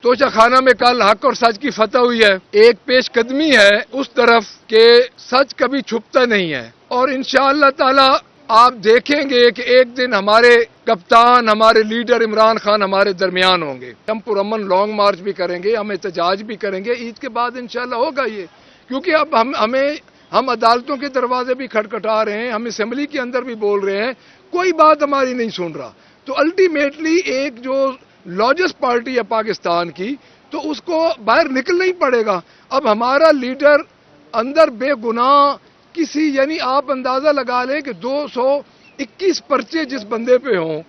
توشہ خانہ میں کل حق اور سچ کی فتح ہوئی ہے. ایک پیش قدمی ہے اس طرف کہ سچ کبھی چھپتا نہیں ہے، اور انشاءاللہ تعالی آپ دیکھیں گے کہ ایک دن ہمارے کپتان، ہمارے لیڈر عمران خان ہمارے درمیان ہوں گے. ہم پرامن لانگ مارچ بھی کریں گے، ہم احتجاج بھی کریں گے. عید کے بعد انشاءاللہ ہوگا یہ، کیونکہ اب ہم عدالتوں کے دروازے بھی کھٹکھٹا رہے ہیں، ہم اسمبلی کے اندر بھی بول رہے ہیں، کوئی بات ہماری نہیں سن رہا. تو الٹیمیٹلی ایک جو لارجسٹ پارٹی ہے پاکستان کی، تو اس کو باہر نکلنا ہی پڑے گا. اب ہمارا لیڈر اندر بے گناہ یعنی آپ اندازہ لگا لیں کہ 221 پرچے جس بندے پہ ہوں،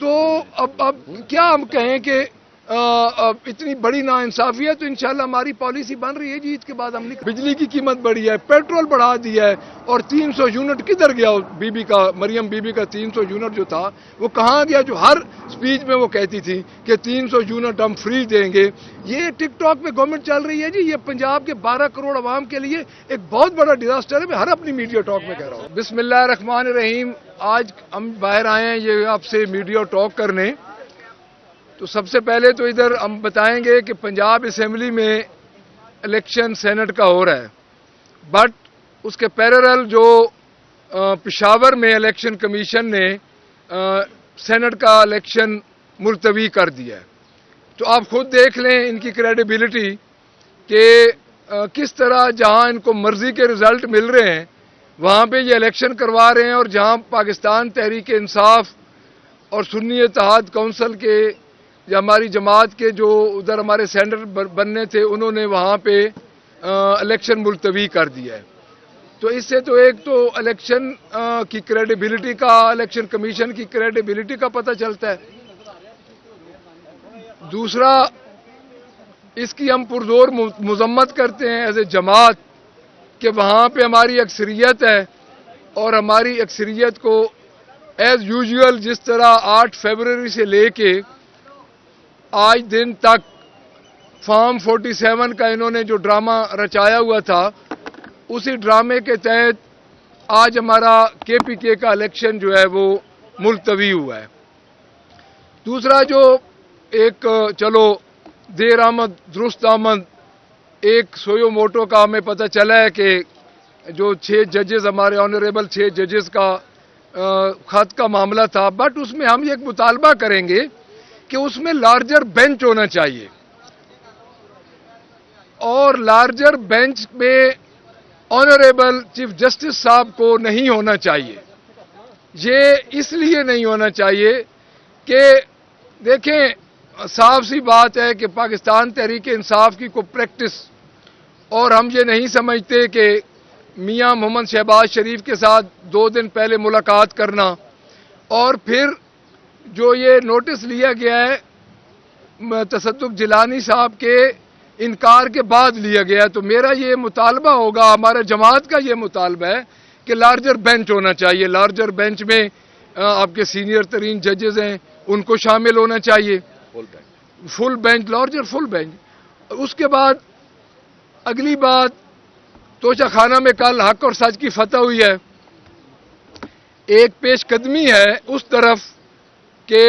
تو اب کیا ہم کہیں کہ اتنی بڑی ناانصافی ہے. تو انشاءاللہ ہماری پالیسی بن رہی ہے جی. عید کے بعد ہم نے بجلی کی قیمت بڑھی ہے، پیٹرول بڑھا دیا ہے، اور 300 یونٹ کدھر گیا بی بی کا، مریم بی بی کا 300 یونٹ جو تھا وہ کہاں گیا، جو ہر سپیچ میں وہ کہتی تھی کہ 300 یونٹ ہم فری دیں گے. یہ ٹک ٹاک پہ گورنمنٹ چل رہی ہے جی. یہ پنجاب کے 12 کروڑ عوام کے لیے ایک بہت بڑا ڈیزاسٹر ہے. میں ہر اپنی میڈیا ٹاک میں کہہ رہا ہوں. بسم اللہ الرحمن الرحیم. آج ہم باہر آئے ہیں یہ آپ سے میڈیا ٹاک کرنے. تو سب سے پہلے تو ادھر ہم بتائیں گے کہ پنجاب اسمبلی میں الیکشن سینٹ کا ہو رہا ہے، بٹ اس کے پیرالل جو پشاور میں الیکشن کمیشن نے سینٹ کا الیکشن ملتوی کر دیا ہے. تو آپ خود دیکھ لیں ان کی کریڈیبلٹی کہ کس طرح جہاں ان کو مرضی کے رزلٹ مل رہے ہیں وہاں پہ یہ الیکشن کروا رہے ہیں، اور جہاں پاکستان تحریک انصاف اور سنی اتحاد کونسل کے یا ہماری جماعت کے جو ادھر ہمارے سینٹر بننے تھے انہوں نے وہاں پہ الیکشن ملتوی کر دیا ہے. تو اس سے تو ایک تو الیکشن کی کریڈیبلٹی کا، الیکشن کمیشن کی کریڈیبلٹی کا پتہ چلتا ہے. دوسرا، اس کی ہم پرزور مذمت کرتے ہیں ایز اے جماعت کہ وہاں پہ ہماری اکثریت ہے، اور ہماری اکثریت کو ایز یوزول جس طرح 8 فروری سے لے کے آج دن تک فارم 47 کا انہوں نے جو ڈرامہ رچایا ہوا تھا، اسی ڈرامے کے تحت آج ہمارا کے پی کے کا الیکشن جو ہے وہ ملتوی ہوا ہے. دوسرا جو ایک چلو دیر آمد درست آمد ایک سویو موٹو کا ہمیں پتہ چلا ہے کہ جو 6 ججز ہمارے آنریبل 6 ججز کا خط کا معاملہ تھا، بٹ اس میں ہم یہ ایک مطالبہ کریں گے کہ اس میں لارجر بینچ ہونا چاہیے، اور لارجر بینچ میں آنریبل چیف جسٹس صاحب کو نہیں ہونا چاہیے. یہ اس لیے نہیں ہونا چاہیے کہ دیکھیں صاف سی بات ہے کہ پاکستان تحریک انصاف کی کوئی پریکٹس، اور ہم یہ نہیں سمجھتے کہ میاں محمد شہباز شریف کے ساتھ 2 دن پہلے ملاقات کرنا اور پھر جو یہ نوٹس لیا گیا ہے تصدق جیلانی صاحب کے انکار کے بعد لیا گیا، تو میرا یہ مطالبہ ہوگا، ہمارا جماعت کا یہ مطالبہ ہے کہ لارجر بینچ ہونا چاہیے. لارجر بینچ میں آپ کے سینئر ترین ججز ہیں ان کو شامل ہونا چاہیے، full bench, larger full bench. اس کے بعد اگلی بات، توشہ خانہ میں کل حق اور سچ کی فتح ہوئی ہے. ایک پیش قدمی ہے اس طرف کہ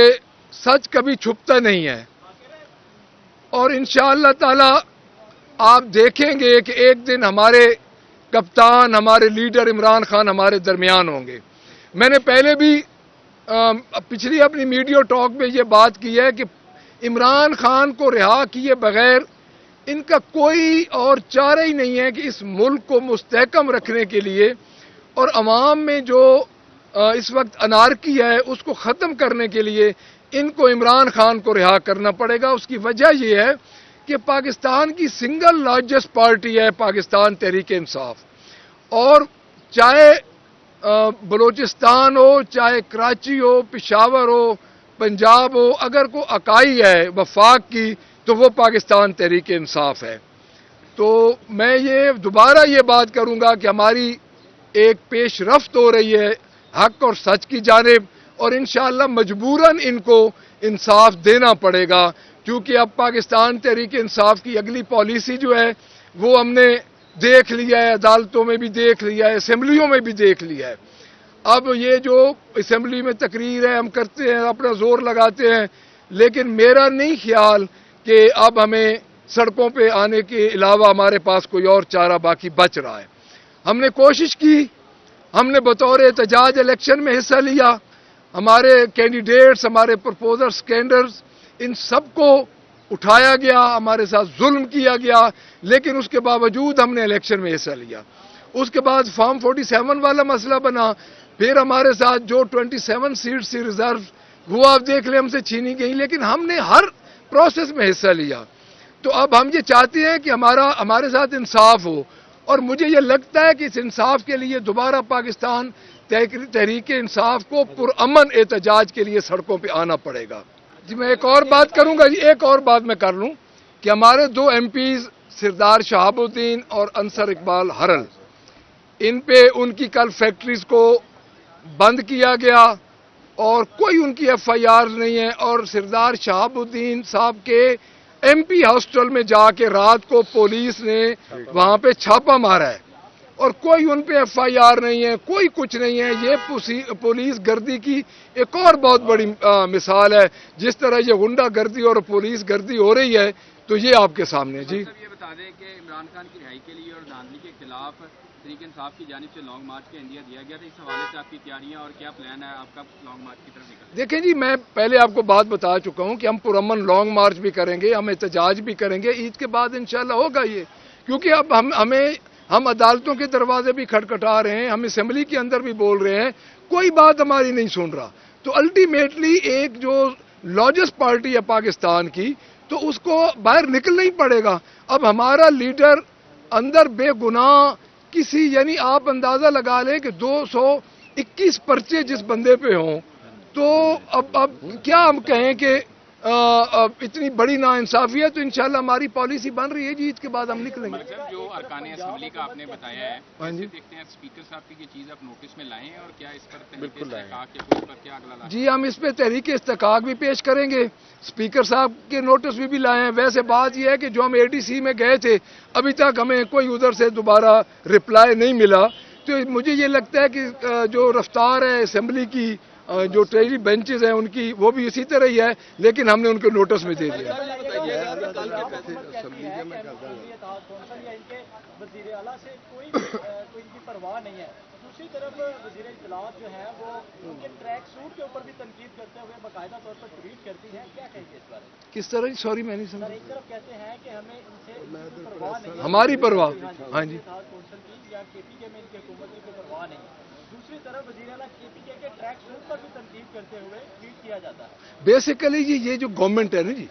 سچ کبھی چھپتا نہیں ہے، اور انشاءاللہ تعالی آپ دیکھیں گے کہ ایک دن ہمارے کپتان، ہمارے لیڈر عمران خان ہمارے درمیان ہوں گے. میں نے پہلے بھی پچھلی اپنی میڈیا ٹاک میں یہ بات کی ہے کہ عمران خان کو رہا کیے بغیر ان کا کوئی اور چارہ ہی نہیں ہے کہ اس ملک کو مستحکم رکھنے کے لیے اور عوام میں جو اس وقت انارکی ہے اس کو ختم کرنے کے لیے ان کو عمران خان کو رہا کرنا پڑے گا. اس کی وجہ یہ ہے کہ پاکستان کی سنگل لارجسٹ پارٹی ہے پاکستان تحریک انصاف، اور چاہے بلوچستان ہو، چاہے کراچی ہو، پشاور ہو، پنجاب ہو، اگر کوئی اکائی ہے وفاق کی تو وہ پاکستان تحریک انصاف ہے. تو میں یہ دوبارہ یہ بات کروں گا کہ ہماری ایک پیش رفت ہو رہی ہے حق اور سچ کی جانب، اور انشاءاللہ مجبوراً ان کو انصاف دینا پڑے گا، کیونکہ اب پاکستان تحریک انصاف کی اگلی پالیسی جو ہے وہ ہم نے دیکھ لیا ہے، عدالتوں میں بھی دیکھ لیا ہے، اسمبلیوں میں بھی دیکھ لیا ہے. اب یہ جو اسمبلی میں تقریر ہے ہم کرتے ہیں، اپنا زور لگاتے ہیں، لیکن میرا نہیں خیال کہ اب ہمیں سڑکوں پہ آنے کے علاوہ ہمارے پاس کوئی اور چارہ باقی بچ رہا ہے. ہم نے کوشش کی, ہم نے بطور احتجاج الیکشن میں حصہ لیا, ہمارے کینڈیڈیٹس, ہمارے پرپوزرز, کینڈرز, ان سب کو اٹھایا گیا, ہمارے ساتھ ظلم کیا گیا, لیکن اس کے باوجود ہم نے الیکشن میں حصہ لیا. اس کے بعد فارم 47 والا مسئلہ بنا, پھر ہمارے ساتھ جو 27 سیٹس تھی ریزرو, وہ آپ دیکھ لیں ہم سے چھینی گئی, لیکن ہم نے ہر پروسیس میں حصہ لیا. تو اب ہم یہ چاہتے ہیں کہ ہمارے ساتھ انصاف ہو, اور مجھے یہ لگتا ہے کہ اس انصاف کے لیے دوبارہ پاکستان تحریک انصاف کو پرامن احتجاج کے لیے سڑکوں پہ آنا پڑے گا. جی میں ایک اور بات کروں گا, ایک اور بات میں کر لوں کہ ہمارے 2 MPs سردار شہاب الدین اور انصر اقبال ہرل, ان پہ ان کی کل فیکٹریز کو بند کیا گیا اور کوئی ان کی FIR نہیں ہے, اور سردار شہاب الدین صاحب کے MP ہاسٹل میں جا کے رات کو پولیس نے وہاں پہ چھاپا مارا ہے, اور کوئی ان پہ FIR نہیں ہے, کوئی کچھ نہیں ہے. یہ پولیس گردی کی ایک اور بہت بڑی مثال ہے. جس طرح یہ غنڈہ گردی اور پولیس گردی ہو رہی ہے, تو یہ آپ کے سامنے. جی یہ بتا دیں کہ عمران خان کی رہائی کے لیے اور دھاندلی کے خلاف تحریک انصاف کی جانب سے لانگ مارچ کا عندیہ دیا گیا تھا. اس حوالے سے آپ کی تیاریاں اور کیا پلان ہے آپ کا لانگ مارچ کی طرف نکلنے؟ دیکھیں جی, میں پہلے آپ کو بات بتا چکا ہوں کہ ہم پرامن لانگ مارچ بھی کریں گے, ہم احتجاج بھی کریں گے. عید کے بعد انشاءاللہ ہوگا یہ, کیونکہ اب ہم عدالتوں کے دروازے بھی کھٹکھٹا رہے ہیں, ہم اسمبلی کے اندر بھی بول رہے ہیں, کوئی بات ہماری نہیں سن رہا. تو الٹیمیٹلی ایک جو لارجسٹ پارٹی ہے پاکستان کی, تو اس کو باہر نکلنا ہی پڑے گا. اب ہمارا لیڈر اندر بے گناہ کسی, یعنی آپ اندازہ لگا لیں کہ 221 پرچے جس بندے پہ ہوں, تو اب کیا ہم کہیں کہ اتنی بڑی ناانصافی ہے. تو انشاءاللہ ہماری پالیسی بن رہی ہے جی, عید کے بعد ہم نکلیں گے. جو ارکان اسمبلی کا آپ نے بتایا ہے, کیسے دیکھتے ہیں اسپیکر صاحب کی یہ چیز آپ نوٹس میں لائیں, اور کیا اس پر تحریک استحقاق یا اس پر کیا اگلا لائیں؟ جی ہم اس پہ تحریک استحقاق بھی پیش کریں گے, اسپیکر صاحب کے نوٹس بھی لائے ہیں. ویسے بات یہ ہے کہ جو ہم ADC میں گئے تھے, ابھی تک ہمیں کوئی ادھر سے دوبارہ رپلائی نہیں ملا. تو مجھے یہ لگتا ہے کہ جو رفتار ہے اسمبلی کی, جو ٹریجری بینچز ہیں ان کی, وہ بھی اسی طرح ہی ہے, لیکن ہم نے ان کو نوٹس میں دے دیا. وزیر اعلیٰ سے کوئی ان کی پرواہ نہیں ہے. دوسری طرف وزیر اطلاعات جو ہے وہ ان کے ٹریک سوٹ کے اوپر بھی تنقید کرتے ہوئے باقاعدہ طور پر ٹویٹ کرتی ہیں. کیا کہیں گے اس بارے میں؟ کس طرح؟ سوری میں نہیں سمجھا. ایک طرف کہتے ہیں کہ ہمیں ان سے پرواہ نہیں, ہماری پرواہ, ہاں جی, کونسل کی یا KPK میں ان کی حکومت کی کوئی پرواہ نہیں. دوسری طرف وزیر اعلیٰ KPK کے ٹریک سوٹ پر بھی تنقید کرتے ہوئے ٹویٹ کیا جاتا ہے. بیسیکلی جی یہ جو گورنمنٹ ہے نا جی,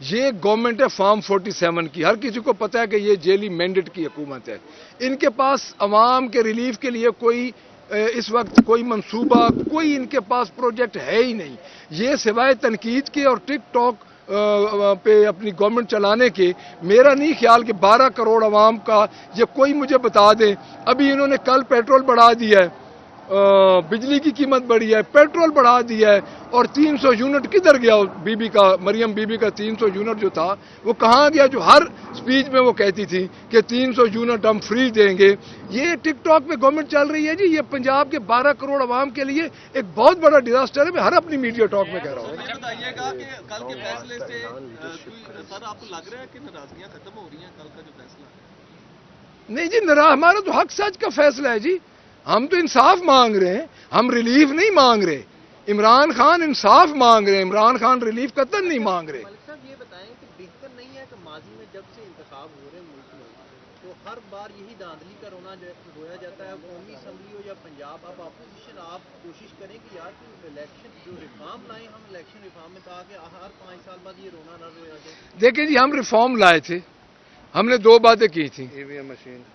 یہ گورنمنٹ ہے فارم 47 کی. ہر کسی کو پتہ ہے کہ یہ جیلی مینڈیٹ کی حکومت ہے. ان کے پاس عوام کے ریلیف کے لیے کوئی اس وقت کوئی منصوبہ, کوئی ان کے پاس پروجیکٹ ہے ہی نہیں. یہ سوائے تنقید کے اور ٹک ٹاک پہ اپنی گورنمنٹ چلانے کے, میرا نہیں خیال کہ 12 کروڑ عوام کا یہ کوئی مجھے بتا دے. ابھی انہوں نے کل پیٹرول بڑھا دیا ہے, بجلی کی قیمت بڑھی ہے, پیٹرول بڑھا دیا ہے, اور 300 یونٹ کدھر گیا بی بی کا, مریم بی بی کا 300 یونٹ جو تھا وہ کہاں گیا, جو ہر سپیچ میں وہ کہتی تھی کہ 300 یونٹ ہم فری دیں گے. یہ ٹک ٹاک پہ گورنمنٹ چل رہی ہے جی. یہ پنجاب کے 12 کروڑ عوام کے لیے ایک بہت بڑا ڈیزاسٹر ہے. میں ہر اپنی میڈیا ٹاک میں کہہ رہا ہوں. بتائیے گا کہ کل کے فیصلے سے سر آپ کو لگ رہا ہے کہ ناراضگیاں ختم ہو رہی ہیں کل کا جو فیصلہ ہے؟ نہیں جی, ہمارا تو حق سچ کا فیصلہ ہے جی. ہم تو انصاف مانگ رہے ہیں, ہم ریلیف نہیں مانگ رہے. عمران خان انصاف مانگ رہے ہیں, عمران خان ریلیف قطعاً نہیں مانگ رہے. ملک صاحب یہ بتائیں کہ بہتر نہیں ہے کہ ماضی میں جب سے انتخاب ہو رہے ہیں ملک میں, تو ہر بار یہی دھاندلی کا رویا جاتا ہے, قومی اسمبلی ہو یا پنجاب. اب اپوزیشن آپ کوشش کریں کہ یار الیکشن جو ریفارم لائیں, ہم الیکشن ریفارم میں, تاکہ ہر 5 سال بعد یہ رونا نہ رویا جائے. دیکھیں جی, ہم ریفارم لائے تھے, ہم نے 2 باتیں کی تھیں.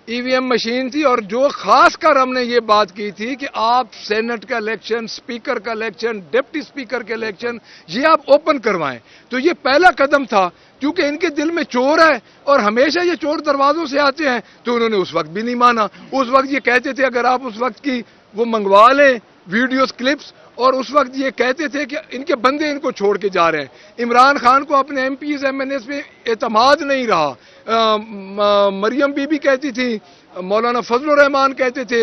EVM مشین تھی, اور جو خاص کر ہم نے یہ بات کی تھی کہ آپ سینٹ کا الیکشن, اسپیکر کا الیکشن, ڈپٹی اسپیکر کا الیکشن, یہ آپ اوپن کروائیں. تو یہ پہلا قدم تھا, کیونکہ ان کے دل میں چور ہے, اور ہمیشہ یہ چور دروازوں سے آتے ہیں. تو انہوں نے اس وقت بھی نہیں مانا. اس وقت یہ کہتے تھے اگر آپ اس وقت کی وہ منگوا لیں ویڈیوز کلپس, اور اس وقت یہ کہتے تھے کہ ان کے بندے ان کو چھوڑ کے جا رہے ہیں. عمران خان کو اپنے MPs MNAs پہ اعتماد نہیں رہا. مریم بی بی کہتی تھی, مولانا فضل الرحمان کہتے تھے